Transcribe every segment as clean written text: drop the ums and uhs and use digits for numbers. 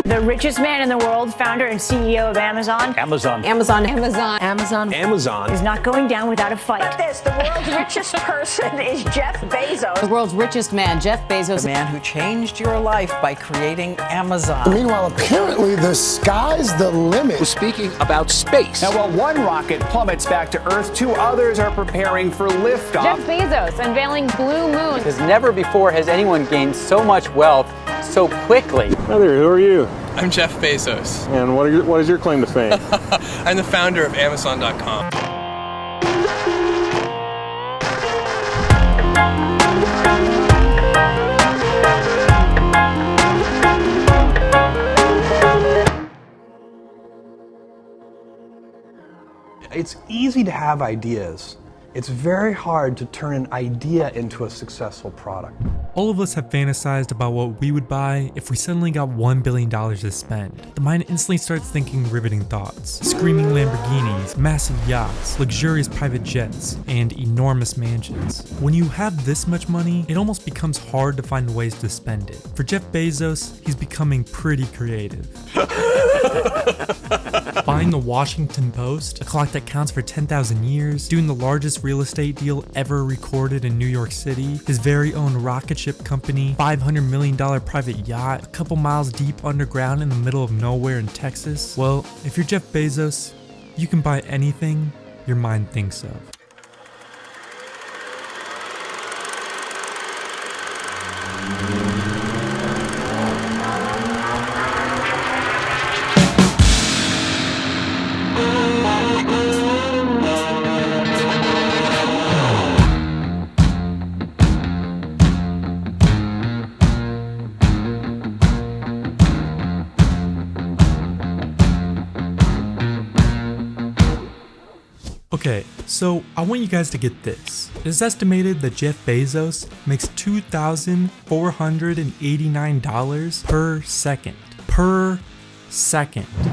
The richest man in the world, founder and CEO of Amazon. Amazon Is not going down without a fight. The world's richest person is Jeff Bezos. The world's richest man, Jeff Bezos. The man who changed your life by creating Amazon. Meanwhile, apparently the sky's the limit. We're speaking about space. Now, while one rocket plummets back to Earth, two others are preparing for liftoff. Jeff Bezos unveiling Blue Moon. Because never before has anyone gained so much wealth so quickly. Hi there, who are you? I'm Jeff Bezos. And what is your claim to fame? I'm the founder of Amazon.com. It's easy to have ideas. It's very hard to turn an idea into a successful product. All of us have fantasized about what we would buy if we suddenly got $1 billion to spend. The mind instantly starts thinking riveting thoughts. Screaming Lamborghinis, massive yachts, luxurious private jets, and enormous mansions. When you have this much money, it almost becomes hard to find ways to spend it. For Jeff Bezos, he's becoming pretty creative. Buying the Washington Post, a clock that counts for 10,000 years, doing the largest real estate deal ever recorded in New York City, his very own rocket ship company, $500 million private yacht, a couple miles deep underground in the middle of nowhere in Texas. Well, if you're Jeff Bezos, you can buy anything your mind thinks of. Okay, so I want you guys to get this. It is estimated that Jeff Bezos makes $2,489 per second.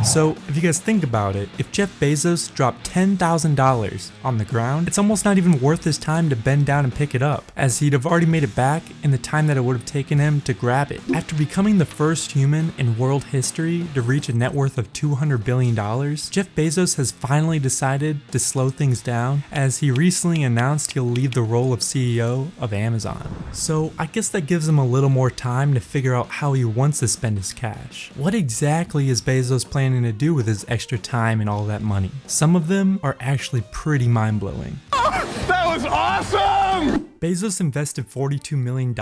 So if you guys think about it, if Jeff Bezos dropped $10,000 on the ground, it's almost not even worth his time to bend down and pick it up, as he'd have already made it back in the time that it would have taken him to grab it. After becoming the first human in world history to reach a net worth of $200 billion, Jeff Bezos has finally decided to slow things down, as he recently announced he'll leave the role of CEO of Amazon. So I guess that gives him a little more time to figure out how he wants to spend his cash. What exactly is Bezos planning to do with his extra time and all that money? Some of them are actually pretty mind-blowing. That was awesome! Bezos invested $42 million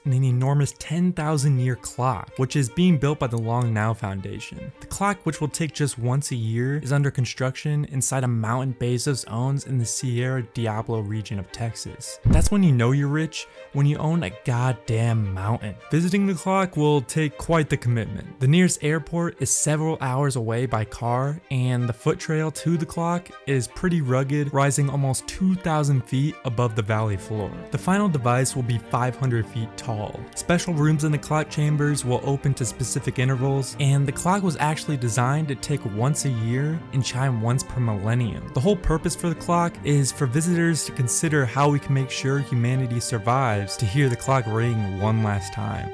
in an enormous 10,000-year clock, which is being built by the Long Now Foundation. The clock, which will take just once a year, is under construction inside a mountain Bezos owns in the Sierra Diablo region of Texas. That's when you know you're rich, when you own a goddamn mountain. Visiting the clock will take quite the commitment. The nearest airport is several hours away by car, and the foot trail to the clock is pretty rugged, rising almost 2,000 feet above the valley floor. The final device will be 500 feet tall. Special rooms in the clock chambers will open to specific intervals, and the clock was actually designed to tick once a year and chime once per millennium. The whole purpose for the clock is for visitors to consider how we can make sure humanity survives to hear the clock ring one last time.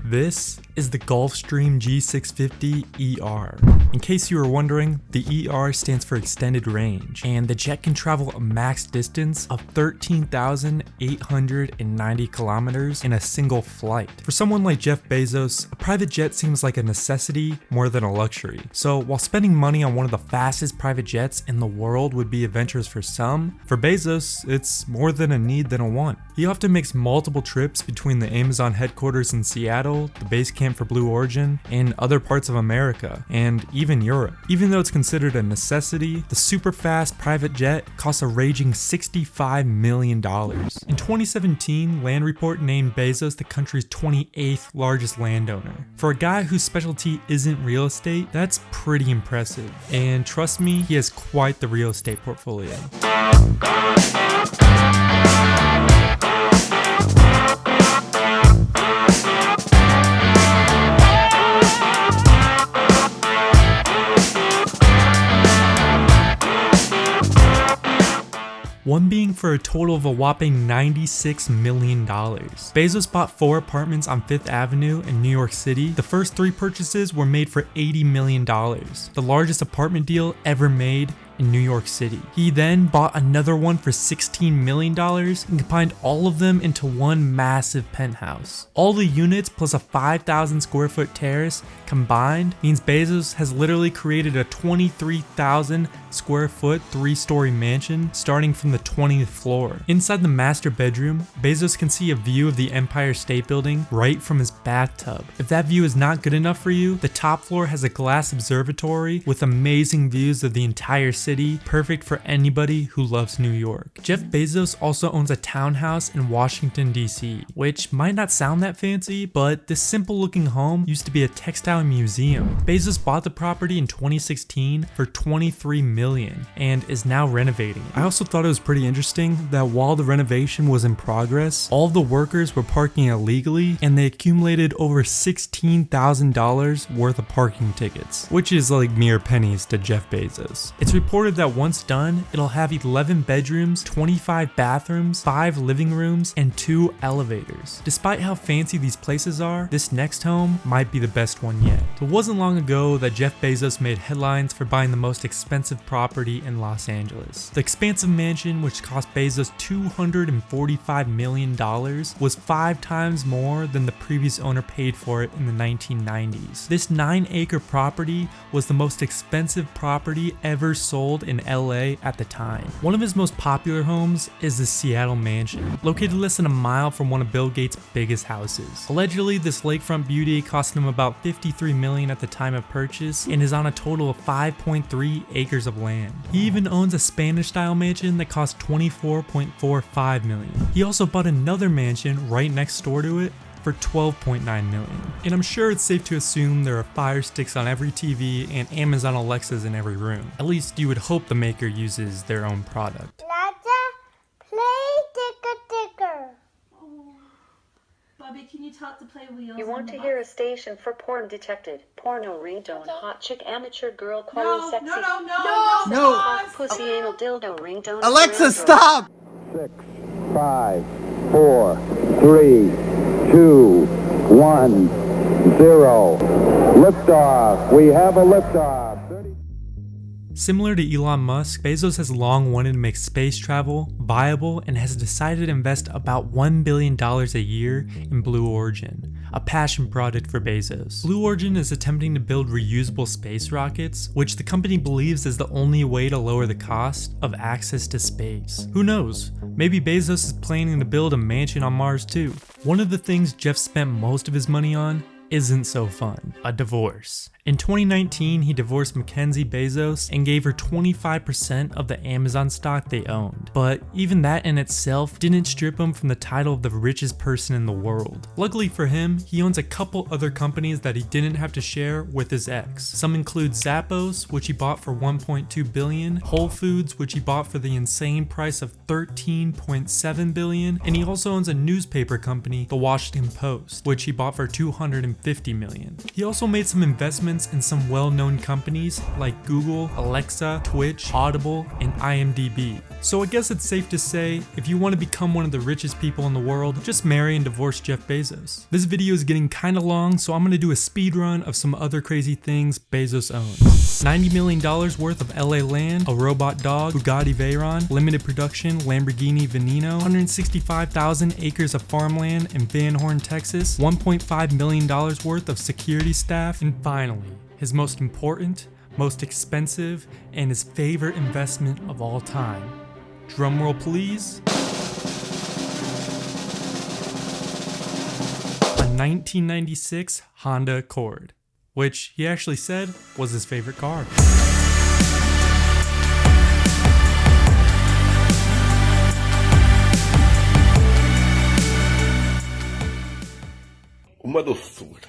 This is the Gulfstream G650 ER. In case you were wondering, the ER stands for extended range, and the jet can travel a max distance of 13,890 kilometers in a single flight. For someone like Jeff Bezos, a private jet seems like a necessity more than a luxury. So while spending money on one of the fastest private jets in the world would be adventurous for some, for Bezos, it's more than a need than a want. He often makes multiple trips between the Amazon headquarters in Seattle, the base camp for Blue Origin, and other parts of America, and even Europe. Even though it's considered a necessity, the super fast private jet costs a raging $65 million. In 2017, Land Report named Bezos the country's 28th largest landowner. For a guy whose specialty isn't real estate, that's pretty impressive. And trust me, he has quite the real estate portfolio. one being for a total of a whopping $96 million. Bezos bought 4 apartments on 5th Avenue in New York City. The first 3 purchases were made for $80 million, the largest apartment deal ever made in New York City. He then bought another one for $16 million and combined all of them into one massive penthouse. All the units plus a 5,000 square foot terrace combined means Bezos has literally created a 23,000 square foot 3-story mansion starting from the 20th floor. Inside the master bedroom, Bezos can see a view of the Empire State Building right from his bathtub. If that view is not good enough for you, the top floor has a glass observatory with amazing views of the entire city, perfect for anybody who loves New York. Jeff Bezos also owns a townhouse in Washington, DC, which might not sound that fancy, but this simple looking home used to be a textile museum. Bezos bought the property in 2016 for $23 million and is now renovating it. I also thought it was pretty interesting that while the renovation was in progress, all of the workers were parking illegally and they accumulated over $16,000 worth of parking tickets, which is like mere pennies to Jeff Bezos. It's reported that once done, it'll have 11 bedrooms, 25 bathrooms, 5 living rooms, and 2 elevators. Despite how fancy these places are, this next home might be the best one yet. It wasn't long ago that Jeff Bezos made headlines for buying the most expensive property in Los Angeles. The expansive mansion, which cost Bezos $245 million, was 5 times more than the previous owner paid for it in the 1990s. This 9-acre property was the most expensive property ever sold in LA at the time. One of his most popular homes is the Seattle Mansion, located less than a mile from one of Bill Gates' biggest houses. Allegedly, this lakefront beauty cost him about $53 million at the time of purchase and is on a total of 5.3 acres of land. He even owns a Spanish-style mansion that cost $24.45 million. He also bought another mansion right next door to it for $12.9 million. And I'm sure it's safe to assume there are Fire Sticks on every TV and Amazon Alexas in every room. At least you would hope the maker uses their own product. Play ticker. Bobby, can you talk to play wheels? You want to hear a station for porn detected, porno ringtone, hot chick, amateur girl, calling sexy. No. Hot pussy, anal dildo ringtone. Alexa, stop! 6, 5, 4, 3, 2, 1, 0. Liftoff. We have a liftoff. Similar to Elon Musk, Bezos has long wanted to make space travel viable and has decided to invest about $1 billion a year in Blue Origin, a passion project for Bezos. Blue Origin is attempting to build reusable space rockets, which the company believes is the only way to lower the cost of access to space. Who knows? Maybe Bezos is planning to build a mansion on Mars too. One of the things Jeff spent most of his money on isn't so fun: a divorce. In 2019, he divorced Mackenzie Bezos and gave her 25% of the Amazon stock they owned. But even that in itself didn't strip him from the title of the richest person in the world. Luckily for him, he owns a couple other companies that he didn't have to share with his ex. Some include Zappos, which he bought for $1.2 billion, Whole Foods, which he bought for the insane price of $13.7 billion, and he also owns a newspaper company, The Washington Post, which he bought for $250 million. He also made some investments in some well-known companies like Google, Alexa, Twitch, Audible, and IMDb. So I guess it's safe to say, if you want to become one of the richest people in the world, just marry and divorce Jeff Bezos. This video is getting kinda long, so I'm gonna do a speed run of some other crazy things Bezos owns. $90 million worth of LA land, a robot dog, Bugatti Veyron, limited production Lamborghini Veneno, 165,000 acres of farmland in Van Horn, Texas, $1.5 million worth of security staff, and finally, his most important, most expensive, and his favorite investment of all time. Drumroll please. A 1996 Honda Accord, which he actually said was his favorite car. Uma doçura.